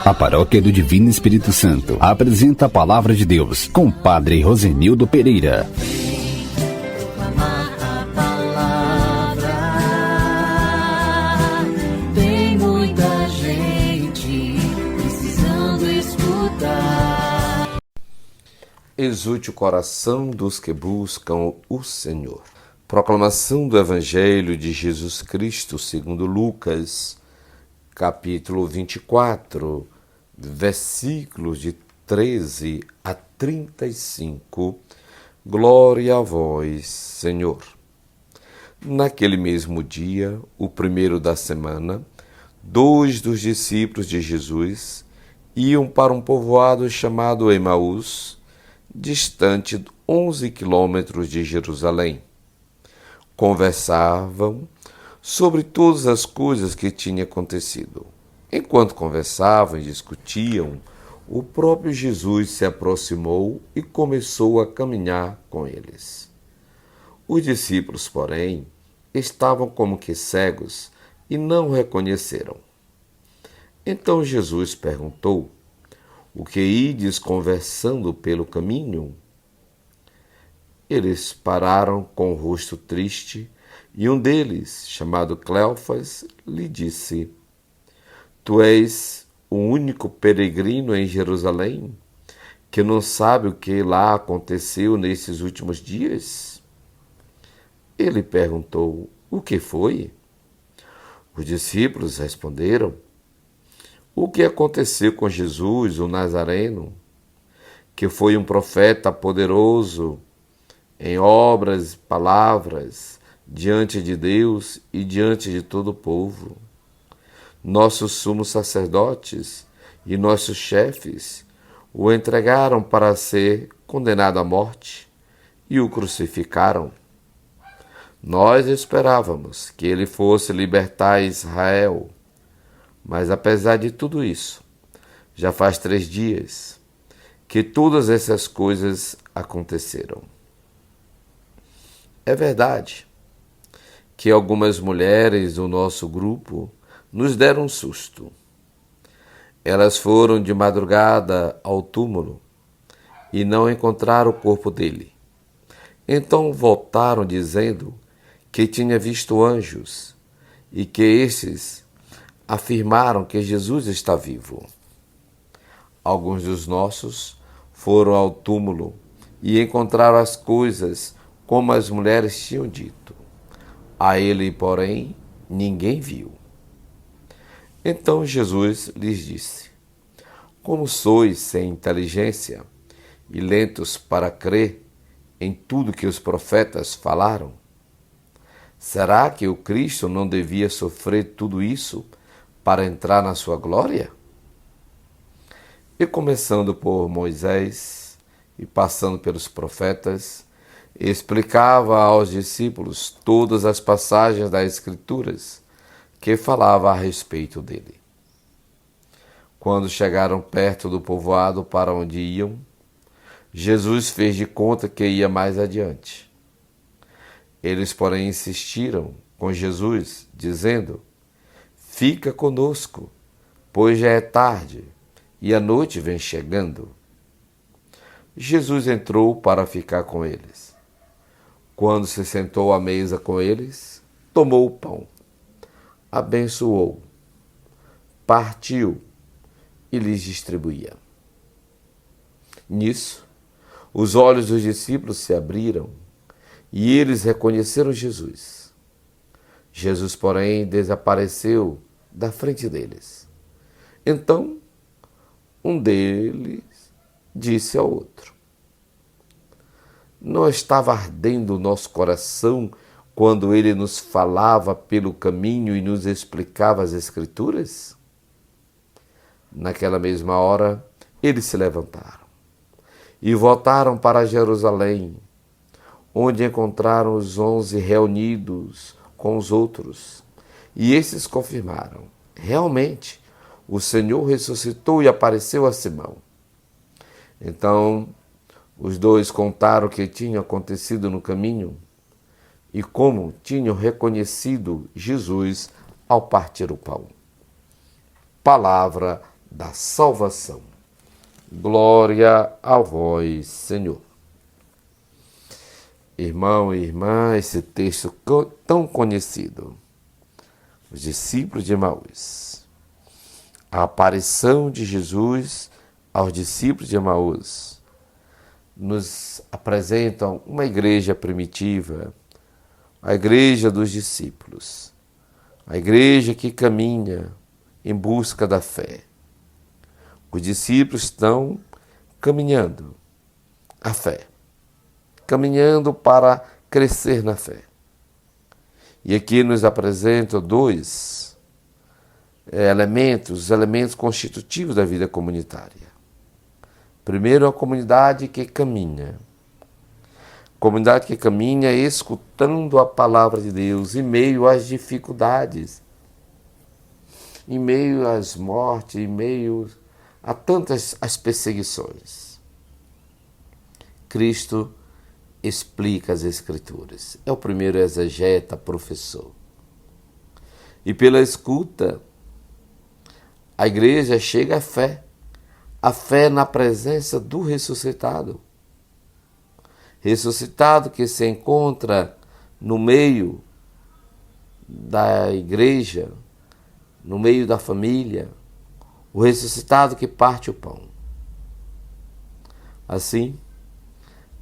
A Paróquia do Divino Espírito Santo apresenta a Palavra de Deus com Padre Rosenildo Pereira. Tem muita gente precisando escutar. Exulte o coração dos que buscam o Senhor. Proclamação do Evangelho de Jesus Cristo segundo Lucas, capítulo 24, versículos de 13 a 35. Glória a vós, Senhor. Naquele mesmo dia, o primeiro da semana, 2 dos discípulos de Jesus iam para um povoado chamado Emaús, distante 11 quilômetros de Jerusalém. Conversavam sobre todas as coisas que tinham acontecido. Enquanto conversavam e discutiam, o próprio Jesus se aproximou e começou a caminhar com eles. Os discípulos, porém, estavam como que cegos e não o reconheceram. Então Jesus perguntou: "O que ides conversando pelo caminho?" Eles pararam com o rosto triste, e um deles, chamado Cleofas, lhe disse: "Tu és o único peregrino em Jerusalém que não sabe o que lá aconteceu nesses últimos dias?" Ele perguntou: "O que foi?" Os discípulos responderam: "O que aconteceu com Jesus, o Nazareno, que foi um profeta poderoso em obras e palavras diante de Deus e diante de todo o povo. Nossos sumos sacerdotes e nossos chefes o entregaram para ser condenado à morte e o crucificaram. Nós esperávamos que ele fosse libertar Israel, mas apesar de tudo isso, já faz 3 dias que todas essas coisas aconteceram." É verdade que algumas mulheres do nosso grupo nos deram um susto. Elas foram de madrugada ao túmulo e não encontraram o corpo dele. Então voltaram dizendo que tinha visto anjos e que estes afirmaram que Jesus está vivo. Alguns dos nossos foram ao túmulo e encontraram as coisas como as mulheres tinham dito. A ele, porém, ninguém viu. Então Jesus lhes disse: "Como sois sem inteligência e lentos para crer em tudo que os profetas falaram? Será que o Cristo não devia sofrer tudo isso para entrar na sua glória?" E começando por Moisés e passando pelos profetas, explicava aos discípulos todas as passagens das Escrituras que falavam a respeito dele. Quando chegaram perto do povoado para onde iam, Jesus fez de conta que ia mais adiante. Eles, porém, insistiram com Jesus, dizendo: "Fica conosco, pois já é tarde e a noite vem chegando." Jesus entrou para ficar com eles. Quando se sentou à mesa com eles, tomou o pão, abençoou, partiu e lhes distribuía. Nisso, os olhos dos discípulos se abriram e eles reconheceram Jesus. Jesus, porém, desapareceu da frente deles. Então, um deles disse ao outro: "Não estava ardendo o nosso coração quando ele nos falava pelo caminho e nos explicava as Escrituras?" Naquela mesma hora, eles se levantaram e voltaram para Jerusalém, onde encontraram os 11 reunidos com os outros. E esses confirmaram: "Realmente, o Senhor ressuscitou e apareceu a Simão." Então, os dois contaram o que tinha acontecido no caminho e como tinham reconhecido Jesus ao partir o pão. Palavra da salvação. Glória a vós, Senhor. Irmão e irmã, esse texto tão conhecido, os discípulos de Emaús, a aparição de Jesus aos discípulos de Emaús, nos apresentam uma igreja primitiva, a igreja dos discípulos, a igreja que caminha em busca da fé. Os discípulos estão caminhando a fé, caminhando para crescer na fé. E aqui nos apresentam dois os elementos constitutivos da vida comunitária. Primeiro, a comunidade que caminha. Comunidade que caminha escutando a palavra de Deus em meio às dificuldades, em meio às mortes, em meio a tantas as perseguições. Cristo explica as Escrituras. É o primeiro exegeta, professor. E pela escuta, a igreja chega à fé. A fé na presença do ressuscitado. Ressuscitado que se encontra no meio da igreja, no meio da família, o ressuscitado que parte o pão. Assim,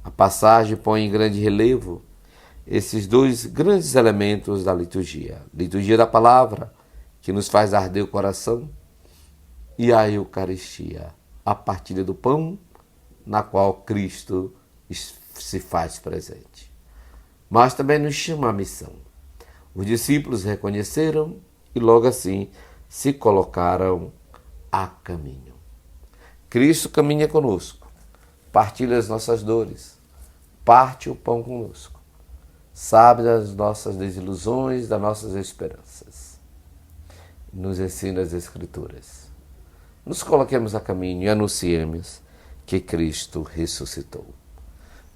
a passagem põe em grande relevo esses dois grandes elementos da liturgia. Liturgia da palavra, que nos faz arder o coração, e a Eucaristia, a partilha do pão, na qual Cristo se faz presente. Mas também nos chama a missão. Os discípulos reconheceram e logo assim se colocaram a caminho. Cristo caminha conosco, partilha as nossas dores, parte o pão conosco, sabe das nossas desilusões, das nossas esperanças. Nos ensina as Escrituras. Nos coloquemos a caminho e anunciemos que Cristo ressuscitou.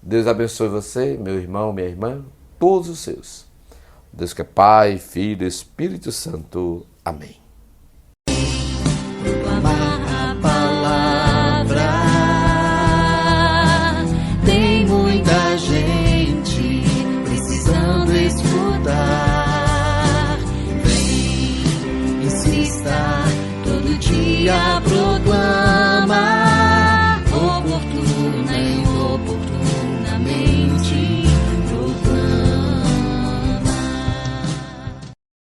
Deus abençoe você, meu irmão, minha irmã, todos os seus. Deus que é Pai, Filho e Espírito Santo. Amém.